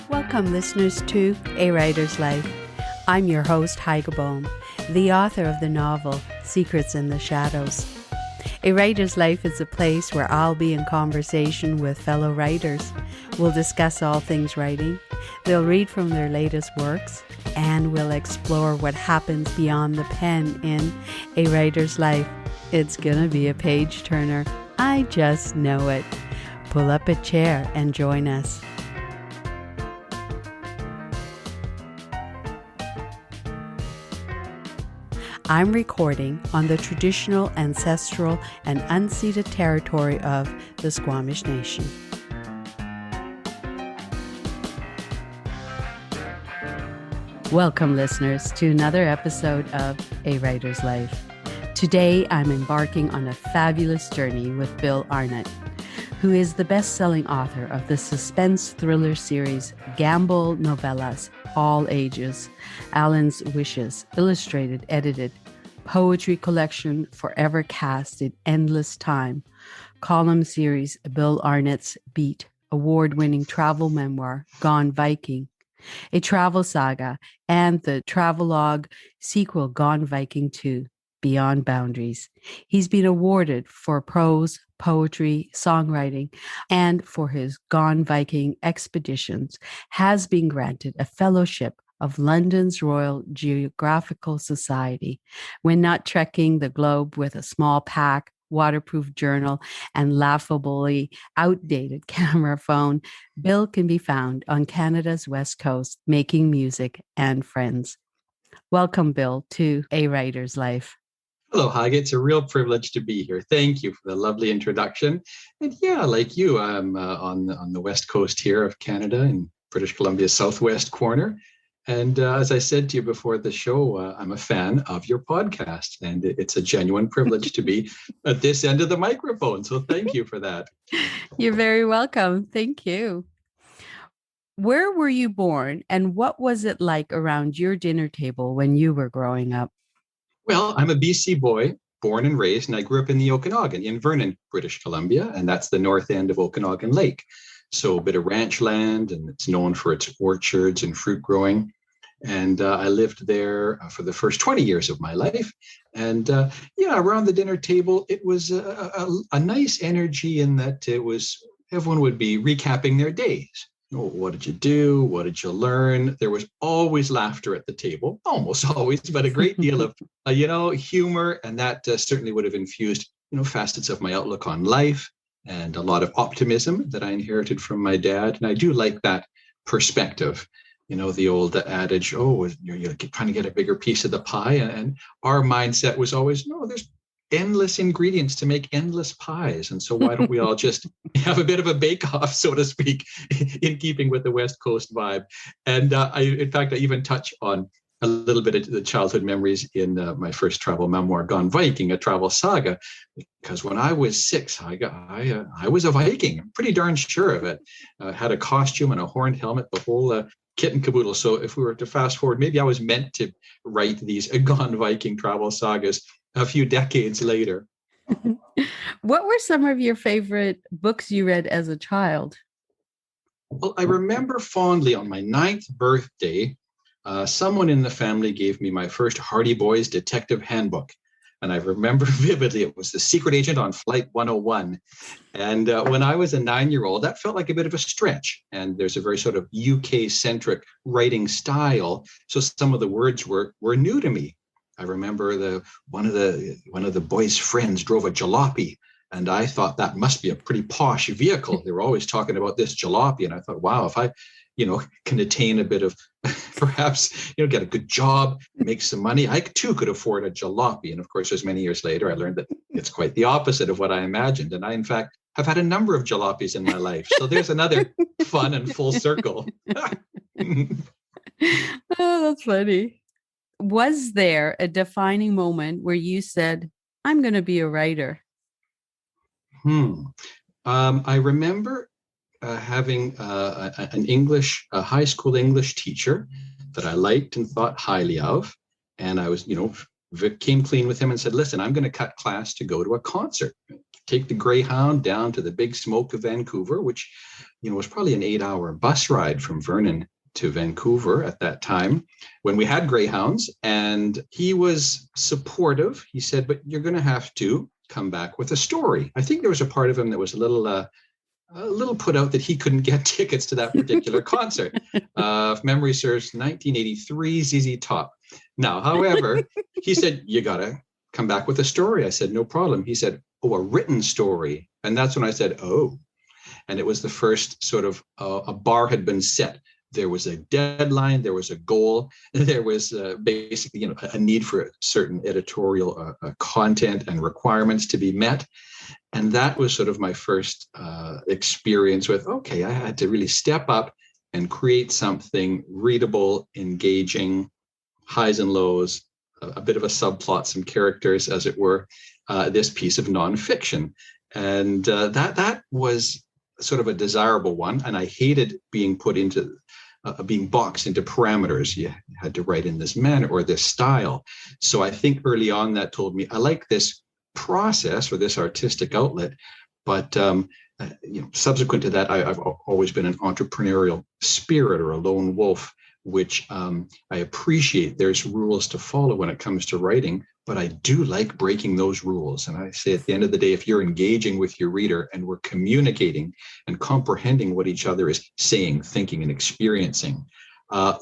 Welcome, listeners, to A Writer's Life. I'm your host, Heike Bohm, the author of the novel Secrets in the Shadows. A Writer's Life is a place where I'll be in conversation with fellow writers. We'll discuss all things writing. They'll read from their latest works, and we'll explore what happens beyond the pen in A Writer's Life. It's gonna be a page turner. I just know it. Pull up a chair and join us. I'm recording on the traditional, ancestral, and unceded territory of the Squamish Nation. Welcome, listeners, to another episode of A Writer's Life. Today, I'm embarking on a fabulous journey with Bill Arnott, who is the best-selling author of the suspense thriller series Gamble Novellas, All Ages, Allan's Wishes, illustrated, edited, poetry collection Forever Cast in Endless Time, column series Bill Arnott's Beat, award-winning travel memoir Gone Viking, a travel saga, and the travelogue sequel Gone Viking II, Beyond Boundaries. He's been awarded for prose, poetry, songwriting, and for his Gone Viking expeditions, has been granted a fellowship of London's Royal Geographical Society. When not trekking the globe with a small pack, waterproof journal, and laughably outdated camera phone, Bill can be found on Canada's West Coast making music and friends. Welcome, Bill, to A Writer's Life. Hello, Heike. It's a real privilege to be here. Thank you for the lovely introduction. And yeah, like you, I'm on the west coast here of Canada in British Columbia's southwest corner. And as I said to you before the show, I'm a fan of your podcast, and it's a genuine privilege to be at this end of the microphone. So thank you for that. You're very welcome. Thank you. Where were you born, and what was it like around your dinner table when you were growing up? Well, I'm a BC boy, born and raised, and I grew up in the Okanagan in Vernon, British Columbia, and that's the north end of Okanagan Lake. So a bit of ranch land, and it's known for its orchards and fruit growing. And I lived there for the first 20 years of my life. And around the dinner table, it was a nice energy in that everyone would be recapping their days. What did you do? What did you learn? There was always laughter at the table, almost always, but a great deal of, humor. And that certainly would have infused, facets of my outlook on life and a lot of optimism that I inherited from my dad. And I do like that perspective. The old adage, you're trying to get a bigger piece of the pie. And our mindset was always, no, there's endless ingredients to make endless pies. And so why don't we all just have a bit of a bake-off, so to speak, in keeping with the West Coast vibe. And I even touch on a little bit of the childhood memories in my first travel memoir, Gone Viking, a travel saga, because when I was 6, I was a Viking. I'm pretty darn sure of it. Had a costume and a horned helmet, the whole kit and caboodle. So if we were to fast forward, maybe I was meant to write these Gone Viking travel sagas a few decades later. What were some of your favorite books you read as a child? Well, I remember fondly on my 9th birthday, someone in the family gave me my first Hardy Boys detective handbook. And I remember vividly, it was The Secret Agent on Flight 101. And when I was a 9-year-old, that felt like a bit of a stretch. And there's a very sort of UK-centric writing style. So some of the words were new to me. I remember one of the boys' friends drove a jalopy, and I thought that must be a pretty posh vehicle. They were always talking about this jalopy, and I thought, wow, if I, can attain a bit of perhaps, get a good job, make some money, I too could afford a jalopy. And of course, as many years later, I learned that it's quite the opposite of what I imagined. And I, in fact, have had a number of jalopies in my life. So there's another fun and full circle. Oh, that's funny. Was there a defining moment where you said, I'm going to be a writer? I remember having a high school English teacher that I liked and thought highly of. And I was, came clean with him and said, listen, I'm going to cut class to go to a concert. take the Greyhound down to the Big Smoke of Vancouver, which, was probably an 8-hour bus ride from Vernon to Vancouver at that time when we had Greyhounds. And he was supportive. He said, but you're going to have to come back with a story. I think there was a part of him that was a little put out that he couldn't get tickets to that particular concert. If memory serves, 1983 ZZ Top. Now, however, he said, you got to come back with a story. I said, no problem. He said, oh, a written story. And that's when I said, oh. And it was the first sort of a bar had been set. There was a deadline, there was a goal, there was basically a need for certain editorial content and requirements to be met. And that was sort of my first experience with, okay, I had to really step up and create something readable, engaging, highs and lows, a bit of a subplot, some characters, as it were, this piece of nonfiction. And that was sort of a desirable one. And I hated being put into being boxed into parameters. You had to write in this manner or this style. So I think early on that told me I like this process or this artistic outlet. But subsequent to that, I've always been an entrepreneurial spirit or a lone wolf, which I appreciate. There's rules to follow when it comes to writing, but I do like breaking those rules. And I say at the end of the day, if you're engaging with your reader and we're communicating and comprehending what each other is saying, thinking, and experiencing,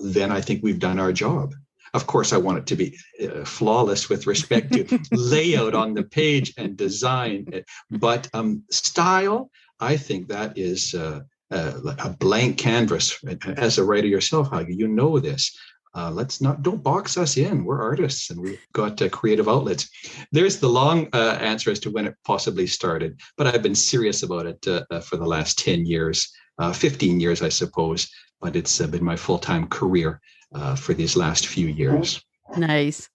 then I think we've done our job. Of course, I want it to be flawless with respect to layout on the page and design. But style, I think that is a blank canvas. As a writer yourself, Heidi, you know this. Don't box us in. We're artists and we've got creative outlets. There's the long answer as to when it possibly started, but I've been serious about it for the last 10 years, 15 years, I suppose, but it's been my full-time career for these last few years. Nice.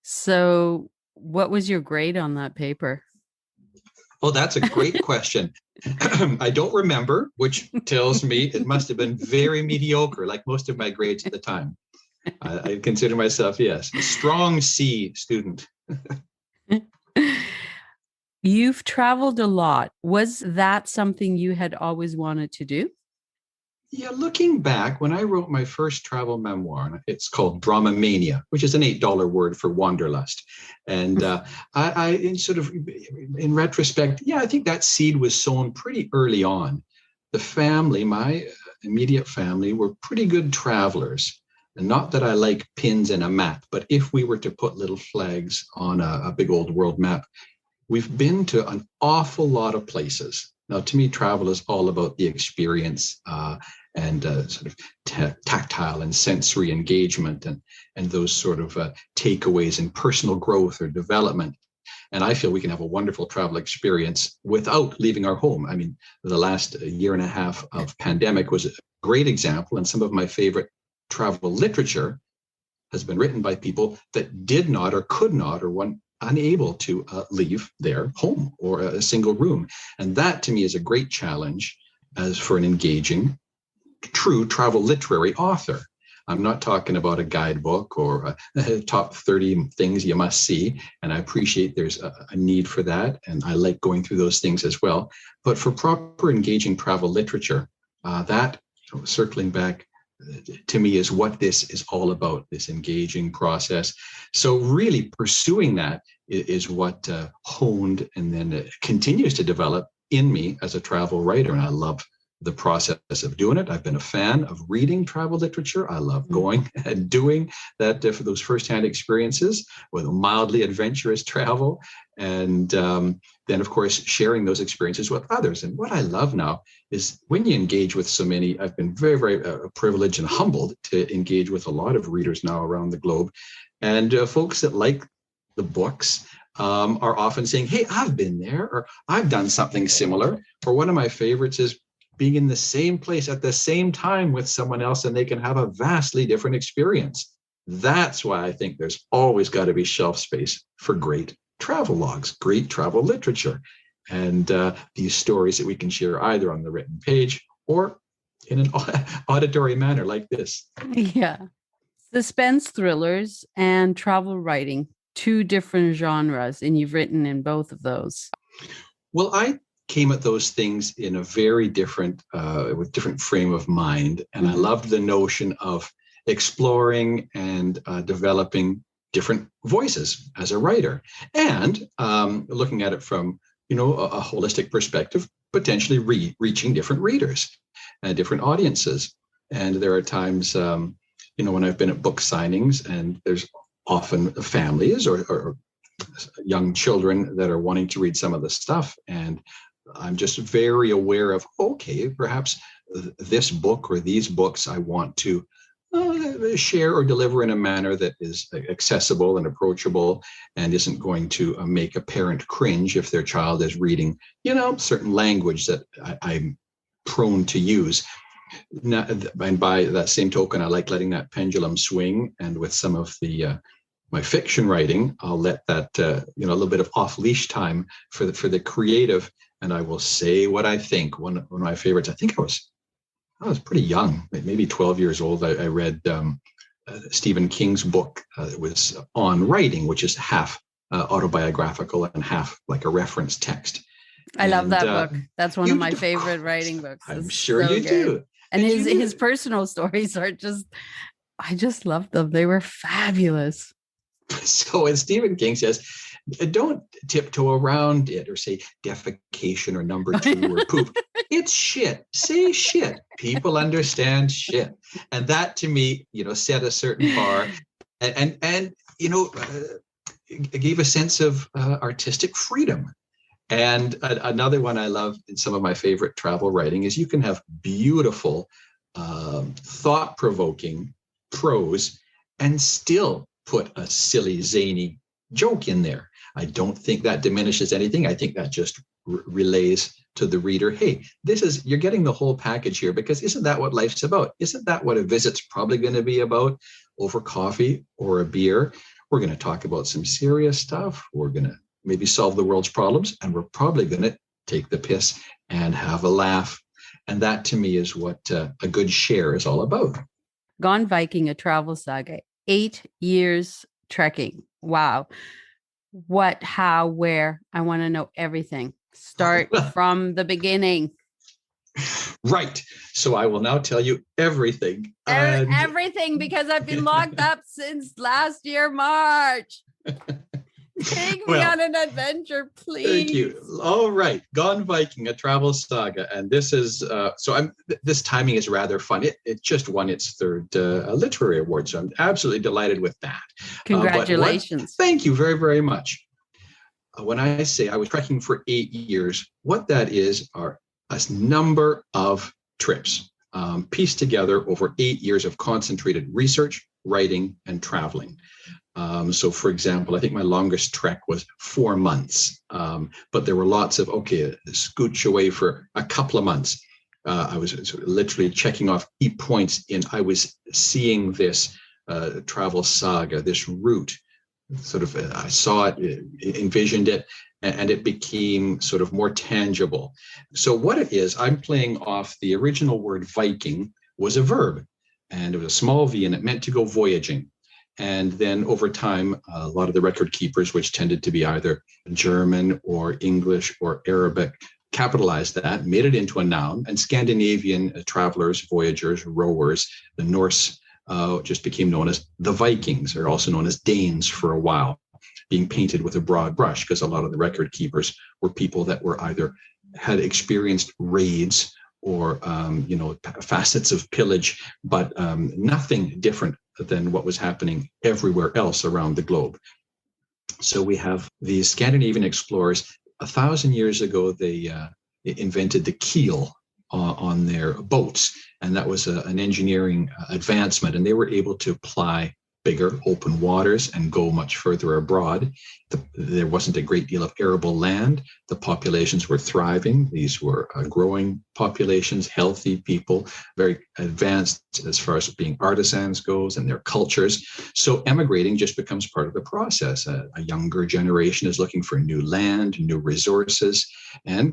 So what was your grade on that paper? Oh, that's a great question. I don't remember, which tells me it must have been very mediocre, like most of my grades at the time. I consider myself, yes, a strong C student. You've traveled a lot. Was that something you had always wanted to do? Yeah, looking back, when I wrote my first travel memoir, it's called Dramamania, which is an $8 word for wanderlust. And I in retrospect, I think that seed was sown pretty early on. The family, my immediate family, were pretty good travelers. And not that I like pins in a map, but if we were to put little flags on a big old world map, we've been to an awful lot of places. Now, to me, travel is all about the experience and sort of tactile and sensory engagement and those sort of takeaways in personal growth or development. And I feel we can have a wonderful travel experience without leaving our home. I mean, the last year and a half of pandemic was a great example, and some of my favorite travel literature has been written by people that did not or could not or were unable to leave their home or a single room. And that to me is a great challenge as for an engaging, true travel literary author. I'm not talking about a guidebook or a top 30 things you must see. And I appreciate there's a need for that. And I like going through those things as well. But for proper engaging travel literature, that, circling back, to me is what this is all about, this engaging process. So really pursuing that is what honed and then continues to develop in me as a travel writer. And I love the process of doing it. I've been a fan of reading travel literature. I love going and doing that for those firsthand experiences with mildly adventurous travel. And then, of course, sharing those experiences with others. And what I love now is when you engage with so many, I've been very, very privileged and humbled to engage with a lot of readers now around the globe. And folks that like the books are often saying, hey, I've been there, or I've done something similar. Or one of my favorites is being in the same place at the same time with someone else, and they can have a vastly different experience. That's why I think there's always got to be shelf space for great travel logs, great travel literature, and these stories that we can share either on the written page or in an auditory manner like this. Yeah. Suspense thrillers and travel writing, two different genres, and you've written in both of those. Well, I came at those things in a very different, with different frame of mind. And I loved the notion of exploring and developing different voices as a writer, and looking at it from, a holistic perspective, potentially reaching different readers and different audiences. And there are times, when I've been at book signings, and there's often families or young children that are wanting to read some of the stuff. And I'm just very aware of, okay, perhaps this book or these books I want to share or deliver in a manner that is accessible and approachable, and isn't going to make a parent cringe if their child is reading, certain language that I'm prone to use. And by that same token, I like letting that pendulum swing. And with some of the my fiction writing, I'll let that a little bit of off-leash time for the creative, and I will say what I think. One of my favorites, I think I was pretty young, maybe 12 years old. I read Stephen King's book. It was on writing, which is half autobiographical and half like a reference text. I love that book. That's one of my favorite writing books. I'm sure you do. And his personal stories are I just love them. They were fabulous. So as Stephen King says, don't tiptoe around it or say defecation or number 2 or poop. It's shit. Say shit. People understand shit. And that to me, set a certain bar and gave a sense of artistic freedom. And another one I love in some of my favorite travel writing is you can have beautiful, thought-provoking prose and still put a silly, zany joke in there. I don't think that diminishes anything. I think that just relays to the reader, hey, you're getting the whole package here, because isn't that what life's about? Isn't that what a visit's probably going to be about over coffee or a beer? We're going to talk about some serious stuff. We're going to maybe solve the world's problems, and we're probably going to take the piss and have a laugh. And that to me is what a good share is all about. Gone Viking, a travel saga, 8 years trekking. Wow. What, how, where? I want to know everything. Start from the beginning. Right. So I will now tell you everything. Everything, because I've been locked up since last year, March. Take me on an adventure, please. Thank you. All right. Gone Viking, a travel saga. And this is, this timing is rather fun. It just won its 3rd literary award. So I'm absolutely delighted with that. Congratulations. Thank you very, very much. When I say I was trekking for 8 years, what that is are a number of trips pieced together over 8 years of concentrated research, writing, and traveling. So, for example, I think my longest trek was 4 months, but there were lots of, scooch away for a couple of months. I was literally checking off key points I was seeing this travel saga, this route. I saw it, envisioned it, and it became sort of more tangible. So what it is, I'm playing off the original word Viking was a verb, and it was a small v, and it meant to go voyaging. And then over time, a lot of the record keepers, which tended to be either German or English or Arabic, capitalized that, made it into a noun, and Scandinavian travelers, voyagers, rowers, the Norse just became known as the Vikings, or also known as Danes for a while, being painted with a broad brush, because a lot of the record keepers were people that were either had experienced raids or facets of pillage, but nothing different than what was happening everywhere else around the globe. So we have these Scandinavian explorers. 1,000 years ago, they invented the keel on their boats, and that was an engineering advancement, and they were able to ply bigger open waters and go much further abroad. There wasn't a great deal of arable land. The populations were thriving. These were growing populations, healthy people, very advanced as far as being artisans goes and their cultures. So emigrating just becomes part of the process. A younger generation is looking for new land, new resources, and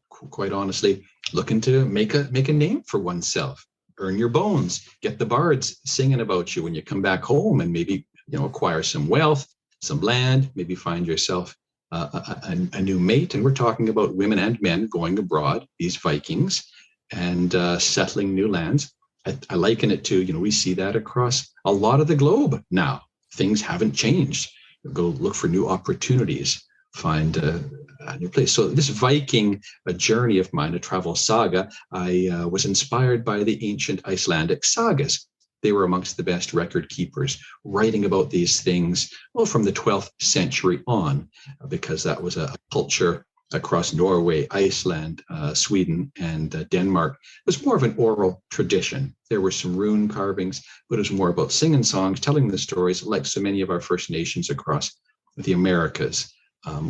quite honestly, looking to make a name for oneself. Earn your bones, get the bards singing about you when you come back home, and maybe acquire some wealth, some land, maybe find yourself a new mate. And we're talking about women and men going abroad, these Vikings, and settling new lands. I liken it to, we see that across a lot of the globe now. Things haven't changed. Go look for new opportunities, find a new place. So this Viking journey of mine, a travel saga, I was inspired by the ancient Icelandic sagas. They were amongst the best record keepers, writing about these things, from the 12th century on, because that was a culture across Norway, Iceland, Sweden, and Denmark. It was more of an oral tradition. There were some rune carvings, but it was more about singing songs, telling the stories, like so many of our First Nations across the Americas,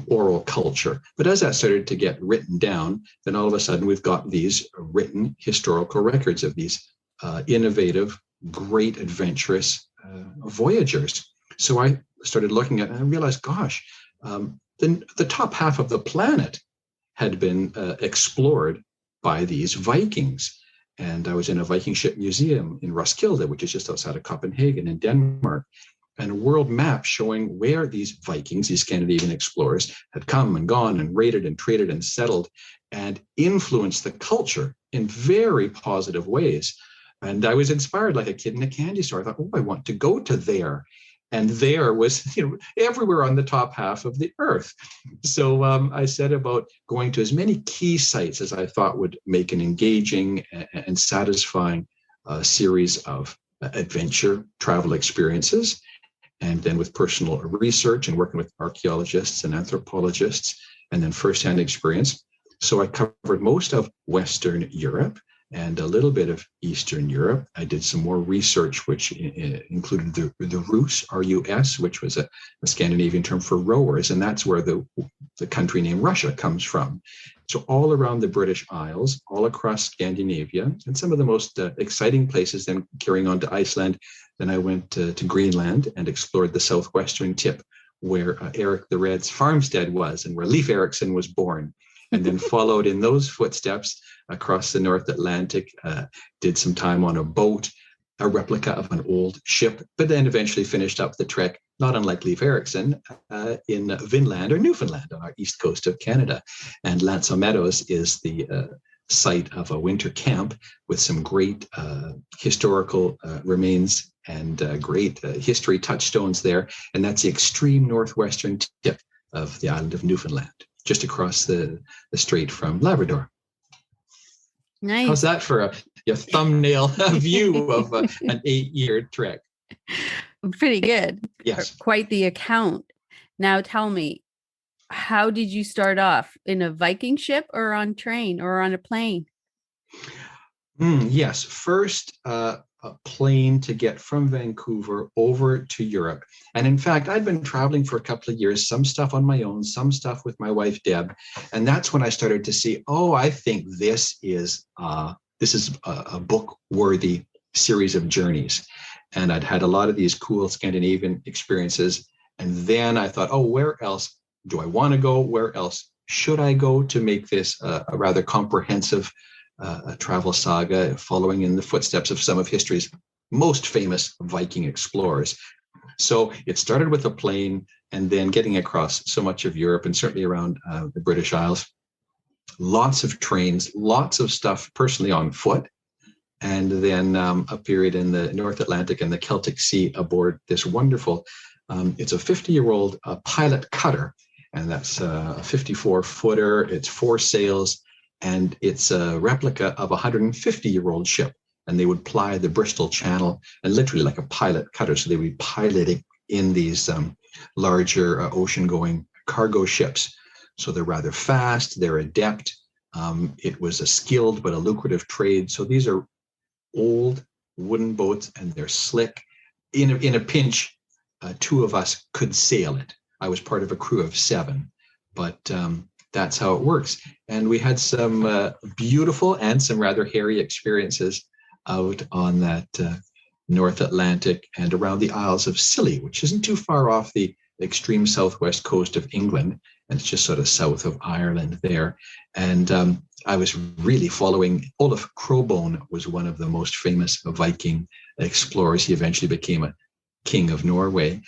oral culture. But as that started to get written down, then all of a sudden we've got these written historical records of these innovative, great, adventurous voyagers. So I started looking at it and I realized, gosh, the top half of the planet had been explored by these Vikings. And I was in a Viking ship museum in Roskilde, which is just outside of Copenhagen in Denmark, and a world map showing where these Vikings, these Scandinavian explorers, had come and gone and raided and traded and settled and influenced the culture in very positive ways. And I was inspired like a kid in a candy store. I thought, I want to go to there. And there was, everywhere on the top half of the earth. So I set about going to as many key sites as I thought would make an engaging and satisfying series of adventure travel experiences. And then with personal research and working with archaeologists and anthropologists, and then firsthand experience. So I covered most of Western Europe and a little bit of Eastern Europe. I did some more research, which included the Rus, R-U-S, which was a Scandinavian term for rowers, and that's where the country name Russia comes from. So all around the British Isles, all across Scandinavia, and some of the most exciting places, then carrying on to Iceland. Then I went to Greenland and explored the southwestern tip, where Eric the Red's farmstead was, and where Leif Erikson was born. And then followed in those footsteps across the North Atlantic, did some time on a boat, a replica of an old ship, but then eventually finished up the trek, not unlike Leif Erikson, in Vinland or Newfoundland on our east coast of Canada. And L'Anse aux Meadows is the site of a winter camp with some great historical remains and great history touchstones there. And that's the extreme northwestern tip of the island of Newfoundland, just across the strait from Labrador. Nice. How's that for a thumbnail view of an 8-year trek? Pretty good. Yes. Quite the account. Now tell me, how did you start off? In a Viking ship or on train or on a plane? Yes. First, a plane to get from Vancouver over to Europe. And in fact, I'd been traveling for a couple of years, some stuff on my own, some stuff with my wife, Deb. And that's when I started to see, I think this is a book-worthy series of journeys. And I'd had a lot of these cool Scandinavian experiences. And then I thought, where else do I want to go? Where else should I go to make this a rather comprehensive travel saga, following in the footsteps of some of history's most famous Viking explorers? So it started with a plane and then getting across so much of Europe and certainly around the British Isles. Lots of trains, lots of stuff personally on foot. And then a period in the North Atlantic and the Celtic Sea aboard this wonderful, it's a 50-year-old pilot cutter. And that's a 54-footer, it's 4 sails, and it's a replica of a 150-year-old ship. And they would ply the Bristol Channel, and literally like a pilot cutter. So they would be piloting in these larger ocean-going cargo ships. So they're rather fast, they're adept. It was a skilled but a lucrative trade. So these are old wooden boats, and they're slick. In a pinch, 2 of us could sail it. I was part of a crew of 7, but that's how it works. And we had some beautiful and some rather hairy experiences out on that North Atlantic and around the Isles of Scilly, which isn't too far off the extreme southwest coast of England. And it's just sort of south of Ireland there. And I was really following Olaf Crowbone, was one of the most famous Viking explorers. He eventually became a king of Norway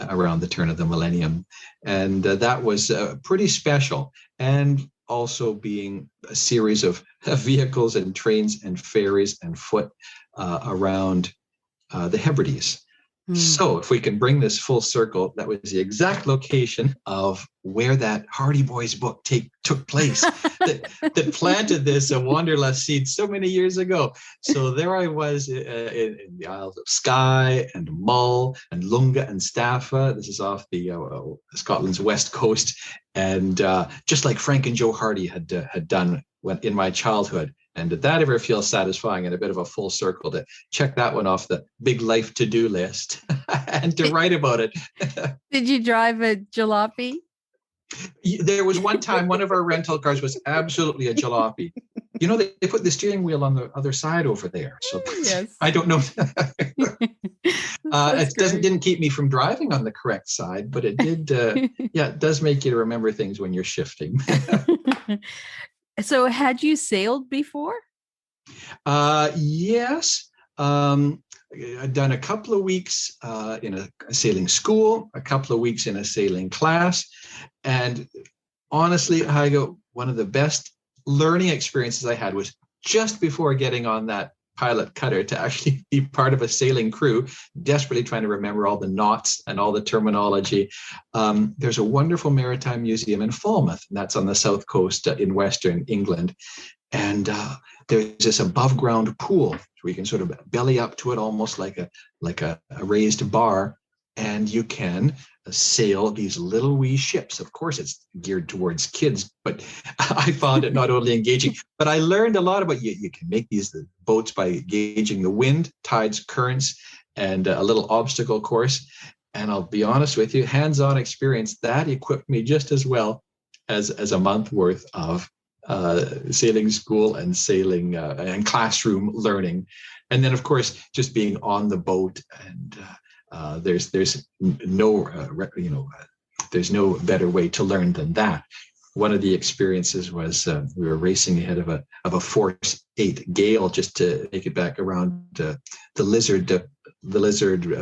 around the turn of the millennium. And that was pretty special. And also being a series of vehicles and trains and ferries and foot around the Hebrides. So if we can bring this full circle, that was the exact location of where that Hardy Boys book took place that planted this wanderlust seed so many years ago. So there I was in the Isles of Skye and Mull and Lunga and Staffa. This is off the Scotland's west coast. And just like Frank and Joe Hardy had done in my childhood. And did that ever feel satisfying and a bit of a full circle to check that one off the big life to-do list and to write about it? Did you drive a jalopy? There was one time one of our rental cars was absolutely a jalopy. You know, they put the steering wheel on the other side over there. So yes. I don't know. It didn't keep me from driving on the correct side, but it did. It does make you remember things when you're shifting. So had you sailed before? Yes. I'd done a couple of weeks in a sailing school, a couple of weeks in a sailing class. And honestly, one of the best learning experiences I had was just before getting on that pilot cutter to actually be part of a sailing crew, desperately trying to remember all the knots and all the terminology. There's a wonderful maritime museum in Falmouth, and that's on the south coast in Western England. And there's this above ground pool where you can sort of belly up to it, almost like a raised bar. And you can sail these little wee ships. Of course, it's geared towards kids, but I found it not only engaging, but I learned a lot about you can make these boats by gauging the wind, tides, currents, and a little obstacle course. And I'll be honest with you, hands-on experience, that equipped me just as well as a month worth of sailing school and sailing and classroom learning. And then, of course, just being on the boat and there's no better way to learn than that. One of the experiences was we were racing ahead of a force 8 gale just to make it back around the Lizard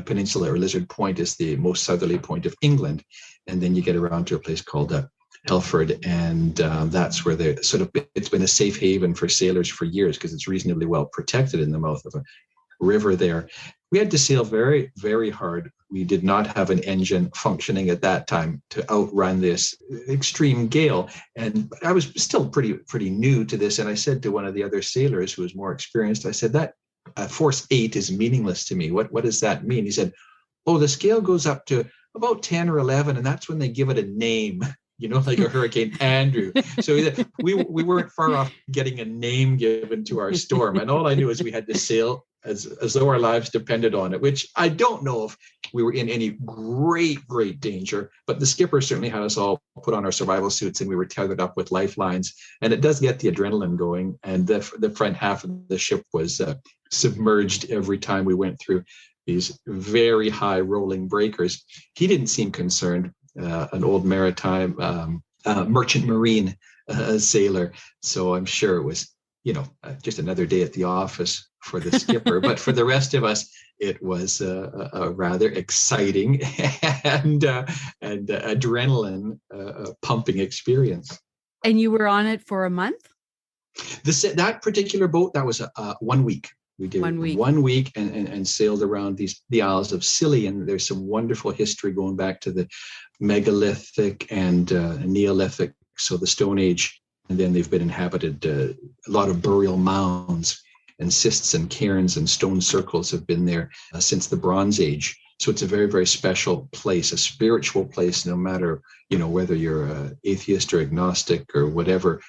Peninsula, or Lizard Point is the most southerly point of England, and then you get around to a place called Helford, and that's where it's been a safe haven for sailors for years because it's reasonably well protected in the mouth of a river there. We had to sail very, very hard. We did not have an engine functioning at that time to outrun this extreme gale. And I was still pretty new to this. And I said to one of the other sailors who was more experienced, I said, that force 8 is meaningless to me. What does that mean? He said, the scale goes up to about 10 or 11, and that's when they give it a name. Like a Hurricane Andrew. So we weren't far off getting a name given to our storm. And all I knew is we had to sail as though our lives depended on it, which I don't know if we were in any great danger, but the skipper certainly had us all put on our survival suits and we were tethered up with lifelines. And it does get the adrenaline going. And the front half of the ship was submerged every time we went through these very high rolling breakers. He didn't seem concerned. An old maritime merchant marine sailor. So I'm sure it was, just another day at the office for the skipper. But for the rest of us, it was a rather exciting and adrenaline pumping experience. And you were on it for a month? That particular boat, that was 1 week. We did 1 week and sailed around the Isles of Scilly, and there's some wonderful history going back to the megalithic and Neolithic, so the Stone Age, and then they've been inhabited. A lot of burial mounds and cists and cairns and stone circles have been there since the Bronze Age. So it's a very, very special place, a spiritual place, no matter, whether you're atheist or agnostic or whatever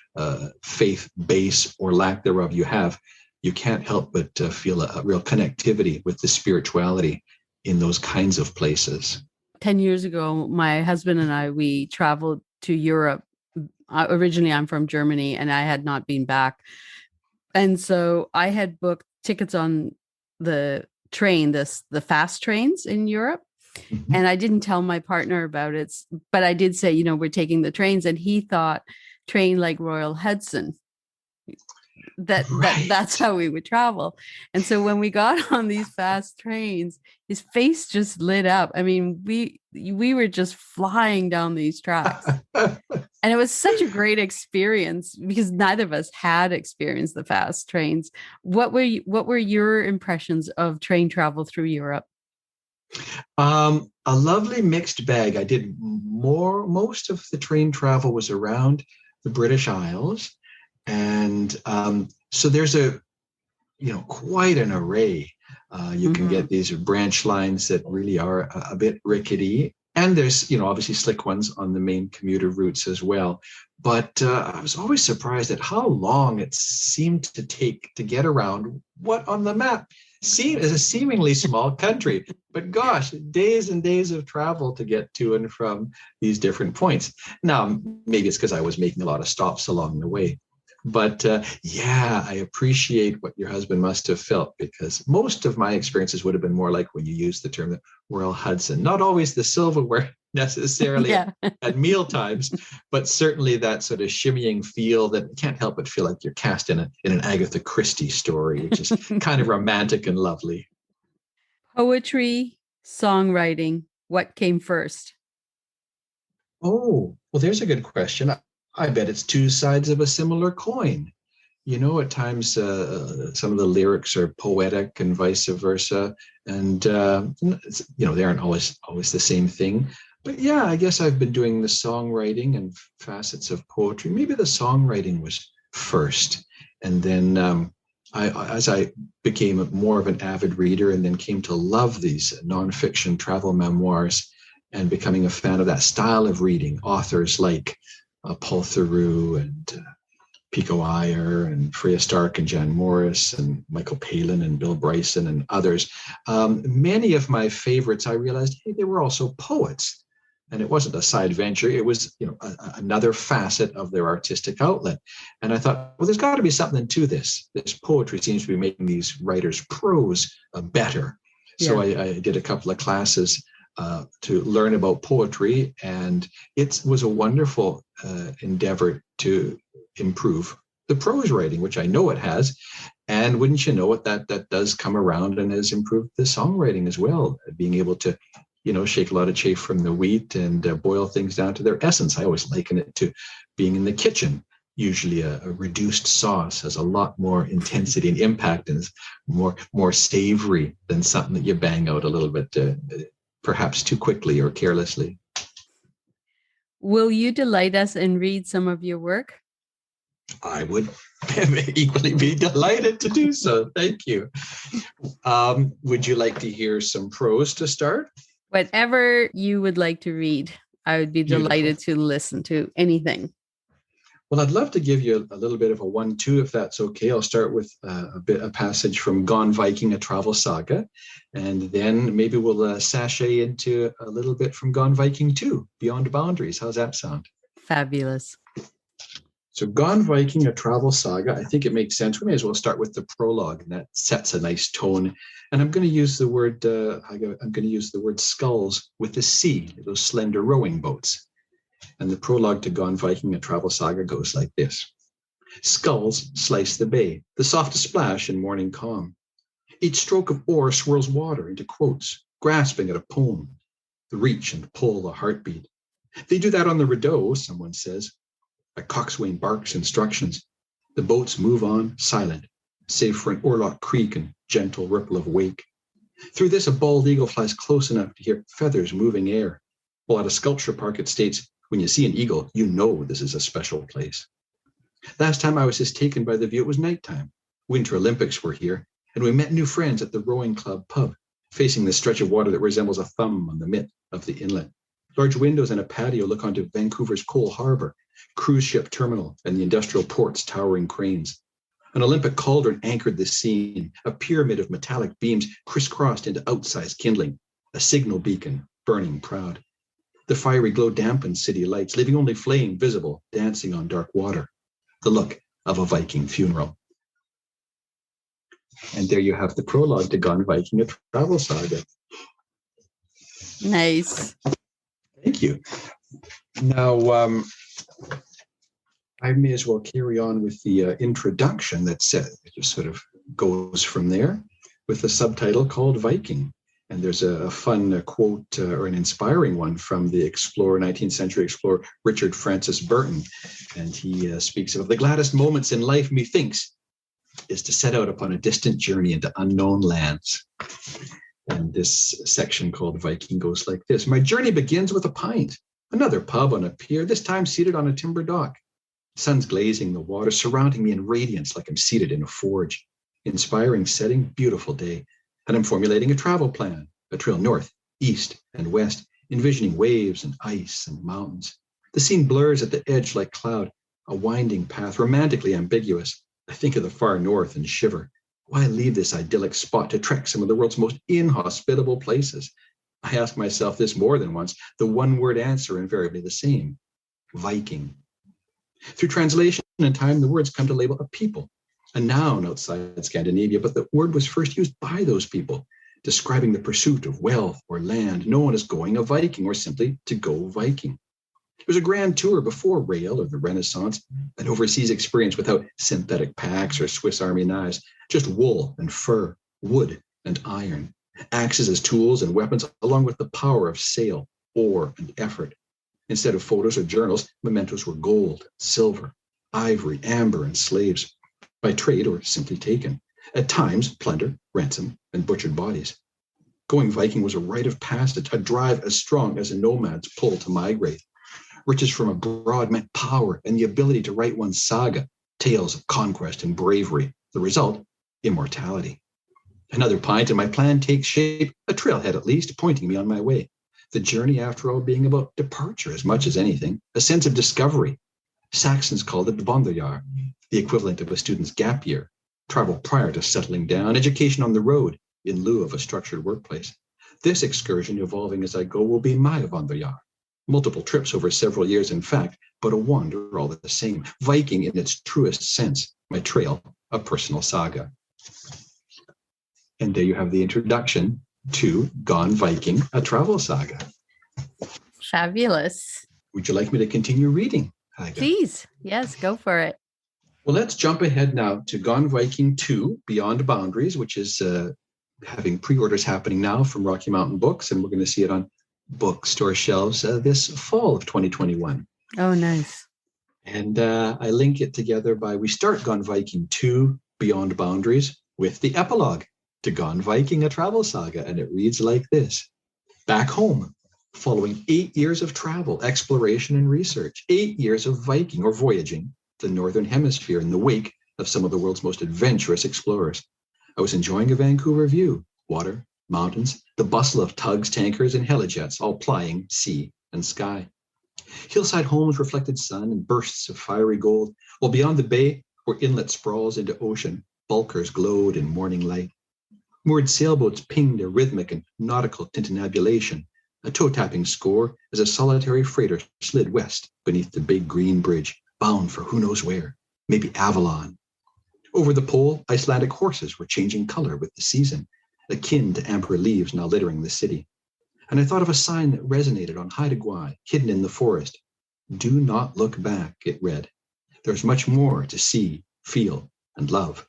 faith base or lack thereof you have. You can't help but feel a real connectivity with the spirituality in those kinds of places. 10 years ago, my husband and I, we traveled to Europe. Originally, I'm from Germany, and I had not been back. And so I had booked tickets on the train, the fast trains in Europe. Mm-hmm. And I didn't tell my partner about it, but I did say, we're taking the trains. And he thought train like Royal Hudson. that's how we would travel. And so when we got on these fast trains, his face just lit up. I mean, we were just flying down these tracks. And it was such a great experience because neither of us had experienced the fast trains. What were your impressions of train travel through Europe? A lovely mixed bag. I did most of the train travel was around the British Isles. And so there's quite an array. You can get these branch lines that really are a bit rickety. And there's, obviously slick ones on the main commuter routes as well. But I was always surprised at how long it seemed to take to get around what on the map is a seemingly small country. But gosh, days and days of travel to get to and from these different points. Now, maybe it's because I was making a lot of stops along the way. But I appreciate what your husband must have felt, because most of my experiences would have been more like when you use the term the Royal Hudson, not always the silverware necessarily at meal times, but certainly that sort of shimmying feel that you can't help but feel like you're cast in an Agatha Christie story, which is kind of romantic and lovely. Poetry, songwriting, what came first? Oh, well, there's a good question. I bet it's two sides of a similar coin. At times some of the lyrics are poetic and vice versa. And, they aren't always the same thing. But yeah, I guess I've been doing the songwriting and facets of poetry. Maybe the songwriting was first. And then as I became more of an avid reader and then came to love these nonfiction travel memoirs and becoming a fan of that style of reading, authors like Paul Theroux and Pico Iyer and Freya Stark and Jan Morris and Michael Palin and Bill Bryson and others. Many of my favorites, I realized, hey, they were also poets. And it wasn't a side venture. It was, another facet of their artistic outlet. And I thought, well, there's got to be something to this. This poetry seems to be making these writers' prose better. Yeah. So I did a couple of classes to learn about poetry, and it was a wonderful endeavor to improve the prose writing, which I know it has. And wouldn't you know it, that does come around and has improved the songwriting as well, being able to shake a lot of chaff from the wheat and boil things down to their essence. I always liken it to being in the kitchen. Usually a reduced sauce has a lot more intensity and impact and is more savory than something that you bang out a little bit perhaps too quickly or carelessly. Will you delight us and read some of your work? I would equally be delighted to do so. Thank you. Would you like to hear some prose to start? Whatever you would like to read. I would be delighted to listen to anything. Well, I'd love to give you a little bit of a 1-2, if that's okay. I'll start with a passage from Gone Viking, a Travel Saga, and then maybe we'll sashay into a little bit from Gone Viking II, Beyond Boundaries. How's that sound? Fabulous. So Gone Viking, a Travel Saga, I think it makes sense. We may as well start with the prologue, and that sets a nice tone. And I'm going to use the word sculls with the C, those slender rowing boats. And the prologue to Gone Viking, a Travel Saga goes like this. Sculls slice the bay, the softest splash in morning calm. Each stroke of oar swirls water into quotes, grasping at a poem. The reach and pull, the heartbeat. They do that on the Rideau, someone says. A coxswain barks instructions. The boats move on silent, save for an oarlock creak and gentle ripple of wake. Through this, a bald eagle flies close enough to hear feathers moving air. While at a sculpture park, it states, when you see an eagle, you know this is a special place. Last time I was as taken by the view, it was nighttime. Winter Olympics were here, and we met new friends at the Rowing Club pub, facing the stretch of water that resembles a thumb on the mitt of the inlet. Large windows and a patio look onto Vancouver's Coal Harbour, cruise ship terminal, and the industrial port's towering cranes. An Olympic cauldron anchored the scene, a pyramid of metallic beams crisscrossed into outsized kindling, a signal beacon burning proud. The fiery glow dampened city lights, leaving only flame visible, dancing on dark water. The look of a Viking funeral. And there you have the prologue to Gone Viking, a Travel Saga. Nice. Thank you. Now, I may as well carry on with the introduction that just sort of goes from there with a subtitle called Viking. And there's a fun quote or an inspiring one from the 19th century explorer, Richard Francis Burton. And he speaks of the gladdest moments in life, methinks, is to set out upon a distant journey into unknown lands. And this section called Viking goes like this. My journey begins with a pint, another pub on a pier, this time seated on a timber dock. Sun's glazing the water, surrounding me in radiance like I'm seated in a forge. Inspiring setting, beautiful day. And I'm formulating a travel plan, a trail north, east, and west, envisioning waves and ice and mountains. The scene blurs at the edge like cloud, a winding path, romantically ambiguous. I think of the far north and shiver. Why leave this idyllic spot to trek some of the world's most inhospitable places? I ask myself this more than once, the one-word answer invariably the same: Viking. Through translation and time, the words come to label a people, a noun outside Scandinavia, but the word was first used by those people, describing the pursuit of wealth or land, known as going a Viking or simply to go Viking. It was a grand tour before rail or the Renaissance, an overseas experience without synthetic packs or Swiss Army knives, just wool and fur, wood and iron, axes as tools and weapons, along with the power of sail, oar, and effort. Instead of photos or journals, mementos were gold, silver, ivory, amber, and slaves, by trade or simply taken. At times, plunder, ransom, and butchered bodies. Going Viking was a rite of passage, a drive as strong as a nomad's pull to migrate. Riches from abroad meant power and the ability to write one's saga, tales of conquest and bravery. The result, immortality. Another pint and my plan takes shape, a trailhead at least, pointing me on my way. The journey, after all, being about departure as much as anything, a sense of discovery. Saxons called it the Wanderjahr, the equivalent of a student's gap year, travel prior to settling down, education on the road in lieu of a structured workplace. This excursion, evolving as I go, will be my Wanderjahr. Multiple trips over several years, in fact, but a wander all the same. Viking in its truest sense, my trail, a personal saga. And there you have the introduction to Gone Viking, a travel saga. Fabulous. Would you like me to continue reading, Haga? Please. Yes, go for it. Well, let's jump ahead now to Gone Viking II, Beyond Boundaries, which is having pre-orders happening now from Rocky Mountain Books, and we're going to see it on bookstore shelves this fall of 2021. Oh, nice. And I link it together we start Gone Viking II, Beyond Boundaries, with the epilogue to Gone Viking, a travel saga, and it reads like this. Back home, following 8 years of travel, exploration, and research, 8 years of Viking or voyaging the Northern Hemisphere in the wake of some of the world's most adventurous explorers. I was enjoying a Vancouver view, water, mountains, the bustle of tugs, tankers, and helijets, all plying sea and sky. Hillside homes reflected sun and bursts of fiery gold, while beyond the bay, where inlet sprawls into ocean, bulkers glowed in morning light. Moored sailboats pinged a rhythmic and nautical tintinnabulation, a toe-tapping score as a solitary freighter slid west beneath the big green bridge, bound for who knows where, maybe Avalon. Over the pole, Icelandic horses were changing color with the season, akin to amber leaves now littering the city. And I thought of a sign that resonated on Haida Gwaii, hidden in the forest. Do not look back, it read. There's much more to see, feel, and love.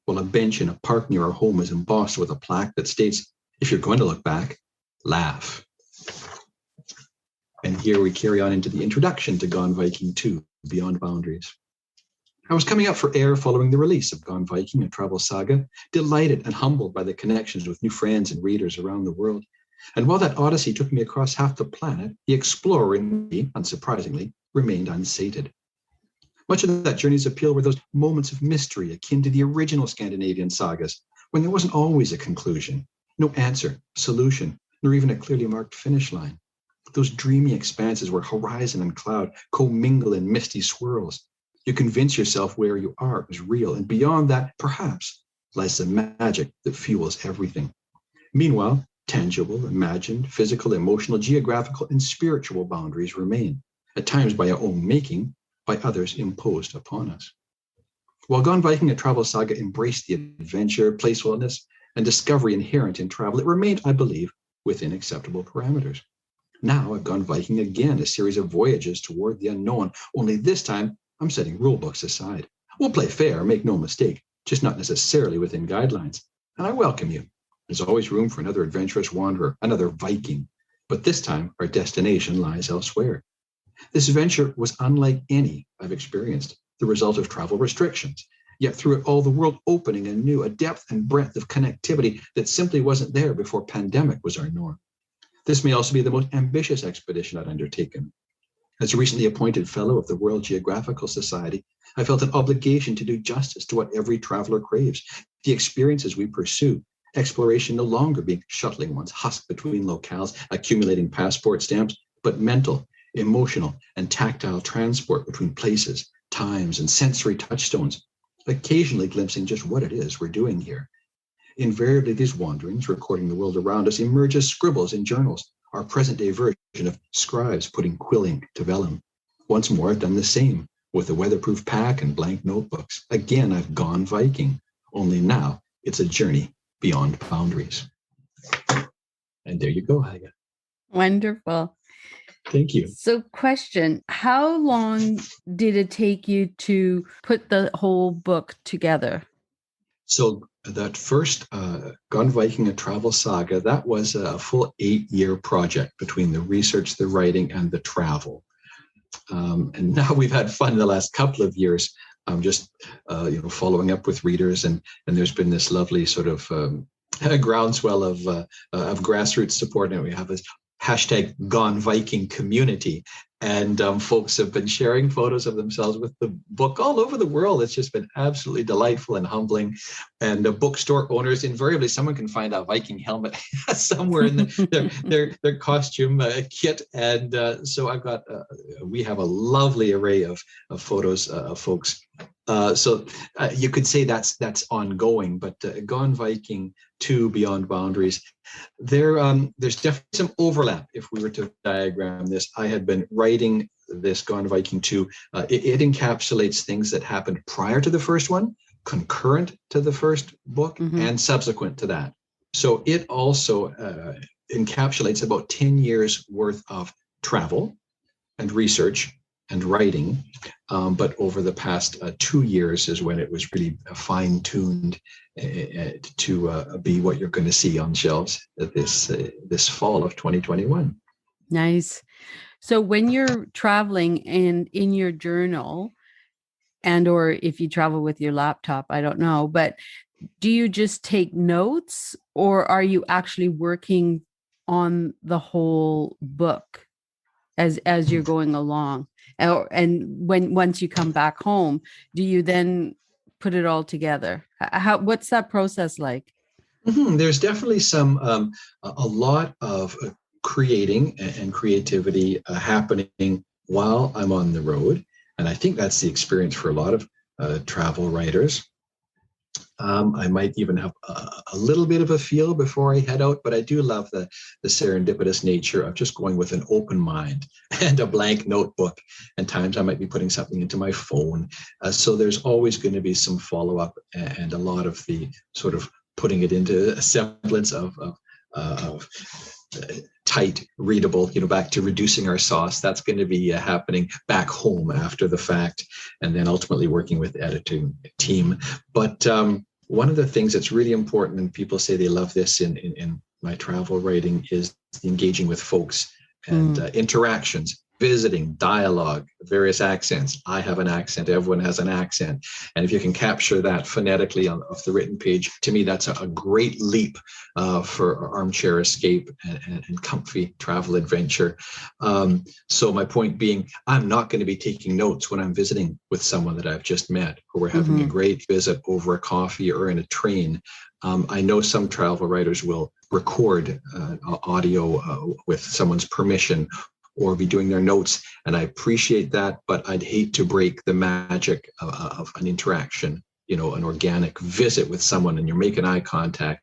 While a bench in a park near our home is embossed with a plaque that states, if you're going to look back, laugh. And here we carry on into the introduction to Gone Viking II, Beyond Boundaries. I was coming up for air following the release of Gone Viking, a travel saga, delighted and humbled by the connections with new friends and readers around the world. And while that odyssey took me across half the planet, the explorer in me, unsurprisingly, remained unsated. Much of that journey's appeal were those moments of mystery akin to the original Scandinavian sagas, when there wasn't always a conclusion, no answer, solution, nor even a clearly marked finish line. Those dreamy expanses where horizon and cloud commingle in misty swirls. You convince yourself where you are is real, and beyond that, perhaps, lies the magic that fuels everything. Meanwhile, tangible, imagined, physical, emotional, geographical, and spiritual boundaries remain, at times by our own making, by others imposed upon us. While Gone Viking, a travel saga, embraced the adventure, playfulness, and discovery inherent in travel, it remained, I believe, within acceptable parameters. Now I've Gone Viking again, a series of voyages toward the unknown, only this time I'm setting rule books aside. We'll play fair, make no mistake, just not necessarily within guidelines. And I welcome you. There's always room for another adventurous wanderer, another Viking. But this time, our destination lies elsewhere. This venture was unlike any I've experienced, the result of travel restrictions. Yet through it all, the world opening anew, a depth and breadth of connectivity that simply wasn't there before pandemic was our norm. This may also be the most ambitious expedition I'd undertaken. As a recently appointed fellow of the World Geographical Society, I felt an obligation to do justice to what every traveler craves, the experiences we pursue, exploration no longer being shuttling one's husk between locales, accumulating passport stamps, but mental, emotional, and tactile transport between places, times, and sensory touchstones, occasionally glimpsing just what it is we're doing here. Invariably, these wanderings, recording the world around us, emerge as scribbles in journals, our present-day version of scribes putting quilling to vellum. Once more, I've done the same with a weatherproof pack and blank notebooks. Again, I've gone Viking, only now it's a journey beyond boundaries. And there you go, Haga. Wonderful. Thank you. So question, how long did it take you to put the whole book together? So that first Gone Viking, a Travel Saga, that was a full 8-year project between the research, the writing, and the travel. And now we've had fun the last couple of years, just following up with readers, and there's been this lovely sort of groundswell of grassroots support, and we have this hashtag Gone Viking community. And folks have been sharing photos of themselves with the book all over the world. It's just been absolutely delightful and humbling. And bookstore owners, invariably, someone can find a Viking helmet somewhere in their costume kit. And so I've got, we have a lovely array of photos of folks. So you could say that's ongoing, but Gone Viking II, Beyond Boundaries, there's definitely some overlap. If we were to diagram this, I had been writing this Gone Viking II. It encapsulates things that happened prior to the first one, concurrent to the first book, and subsequent to that. So it also encapsulates about 10 years worth of travel and research and writing, but over the past 2 years is when it was really fine-tuned to be what you're going to see on shelves this fall of 2021. Nice. So when you're traveling and in your journal, and or if you travel with your laptop, I don't know, but do you just take notes, or are you actually working on the whole book as you're going along? And once you come back home, do you then put it all together? What's that process like? There's definitely some a lot of creating and creativity happening while I'm on the road, and I think that's the experience for a lot of travel writers. I might even have a little bit of a feel before I head out, but I do love the serendipitous nature of just going with an open mind and a blank notebook. And times I might be putting something into my phone. So there's always going to be some follow-up and a lot of the sort of putting it into a semblance of tight, readable, back to reducing our sauce. That's going to be happening back home after the fact, and then ultimately working with the editing team. But one of the things that's really important, and people say they love this in my travel writing, is engaging with folks and interactions, visiting, dialogue, various accents. I have an accent, everyone has an accent. And if you can capture that phonetically off the written page, to me, that's a great leap for armchair escape and comfy travel adventure. So my point being, I'm not going to be taking notes when I'm visiting with someone that I've just met, or we're having a great visit over a coffee or in a train. I know some travel writers will record audio with someone's permission, or be doing their notes, and I appreciate that, but I'd hate to break the magic of an interaction, an organic visit with someone, and you're making eye contact